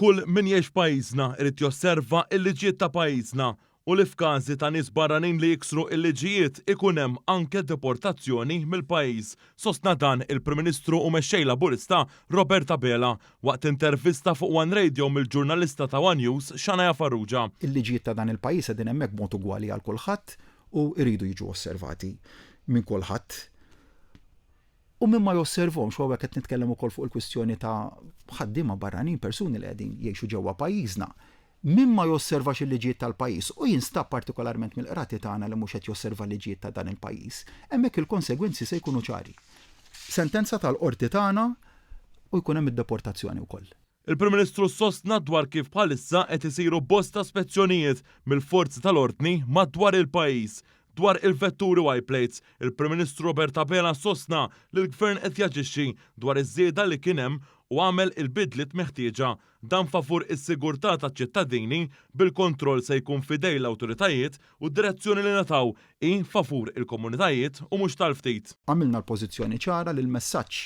Kull min jgħix pajjiżna irid josserva l-liġijiet ta' pajjiżna u li f'każi ta' nies barranin li jiksru l-liġijiet ikun hemm anke deportazzjoni mill-pajjiż. Sostna dan il-Prim Ministru u mexxej Laburista Roberta Bela waqt intervista fuq One Radio mill-ġurnalista ta' One News Xanaya Farrugia. Il-liġijiet ta' dan il-pajjiż qegħdin hemmhekk b'mod ugwali għal kulħadd u jridu jiġu osservati minn kulħadd. U minn ma josservhomx u qed nitkellem ukoll fuq il-kwistjoni ta' ħaddiema barranin persuni li qegħdin jgħixu ġewwa pajjiżna. Min ma josservax il-liġijiet tal-pajjiż u jinstab partikolarment mill-qrati tagħna li mhux qed josserva l-liġijiet ta' dan il-pajjiż, hemmhekk il-konsegwenzi se jkunu ċari. Sentenza tal-qorti tagħna u jkun hemm id-deportazzjoni wkoll. Il-Prim Ministru sostna dwar kif bħalissa qed isiru bosta spezzjonijiet mill-forzi tal-ordni madwar il-pajjiż. Dwar il-vetturi wajplates, il-Prim Ministru Roberta Bela sostna li l-Gvern qed jaġixxi dwar iż-żieda li kien hemm u għamel il-bidliet meħtieġa dan favur is-sigurtà taċ-ċittadini bil-kontroll se jkun fidej l-awtoritajiet u d-direzzjoni li nataw hi favur il-komunitajiet u mhux tal-ftit. Għamilna l-pożizzjoni ċara li l-messaġġ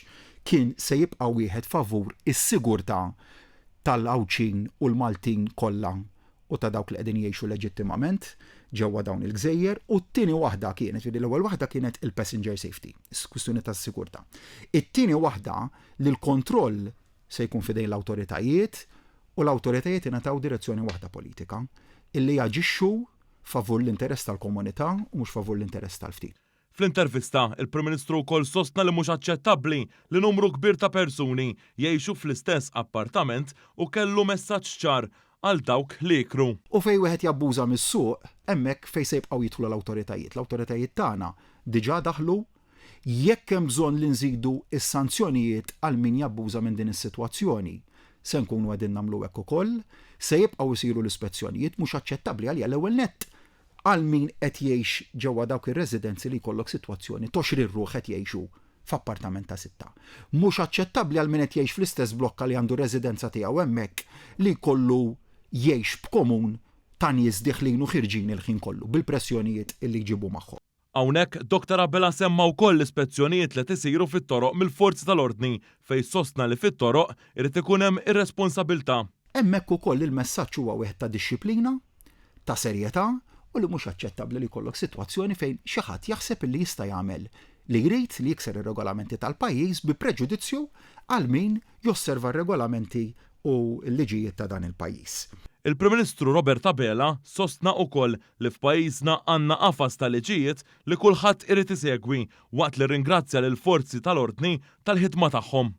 kien se jibqa' wieħed favur is-sigurtà tal-Awċin u l-Maltin kollha u ta' dawk li qegħdin jgħixu leġittimament ġewwa dawn il-gżejjer u t-tieni waħda kienet, l-ewwel waħda kienet il-passenger safety, kwistjoni tas-sigurtà. It-tieni waħda li l-kontroll se jkun fidejn l-awtoritajiet u l-awtoritajiet ingħataw direzzjoni waħda politika illi jaġixxu favur l-interess tal-komunità u mhux favur l-interess tal-ftit. Fl-intervista, il-Prim Ministru wkoll sostna li mhux aċċettabbli li numru kbir ta' persuni jgħixu fl-istess appartament u kellu messaġġ ċar għal dawk li jikru. U fejn wieħed jabbuża mis-suq, hemmhekk fejn se jibqgħu jidħlu l-awtoritajiet. L-awtoritajiet tagħna diġà daħlu jekk hemm bżonn li nżidu s-sanzjonijiet għal min jabbuża minn din is-sitwazzjoni. Se nkunu qegħdin nagħmlu hekk ukoll, se jibqgħu jsiru l-ispezzjonijiet mhux aċċettabbli għalija l-ewwel nett għal min qed jgħix ġewwa dawk ir-residenzi li jkollok sitwazzjoni toxri r-ruħ qed jgħixu f'appartament ta' 6. Mhux aċċettabbli għal min qed jgħix fl-istess blokka li għandu residenza tiegħu hemmhekk li jkollu jgħix b'komun ta' nies diħlin u ħirġin il-ħin kollu bil-pressjonijiet illi jġibu magħhom. Hawnhekk Dr. Bela semma wkoll l-ispezzjonijiet li tisiru fit-toroq mill-forzi tal-ordni fejn sostna li fit-toroq irid ikun hemm ir-responsabilità. Hemmhekk ukoll il-messaġġ huwa wieħed ta' dixxilpina, ta' serjetà u li mhux aċċettabbli li jkollok sitwazzjoni fejn xi ħadd jaħseb li jista' jagħmel li jrid li jikser ir-regolamenti tal-pajjiż bi preġudizzju għal min josserva r-regolamenti u l-liġijiet ta' dan il-pajjiż. Il-Prim Ministru Roberta Bela sostna wkoll li f'pajjiżna għandna qafas ta' liġijiet li kulħadd irid isegwi waqt li ringrazzja lill forzi tal-ordni tal-ħidma tagħhom.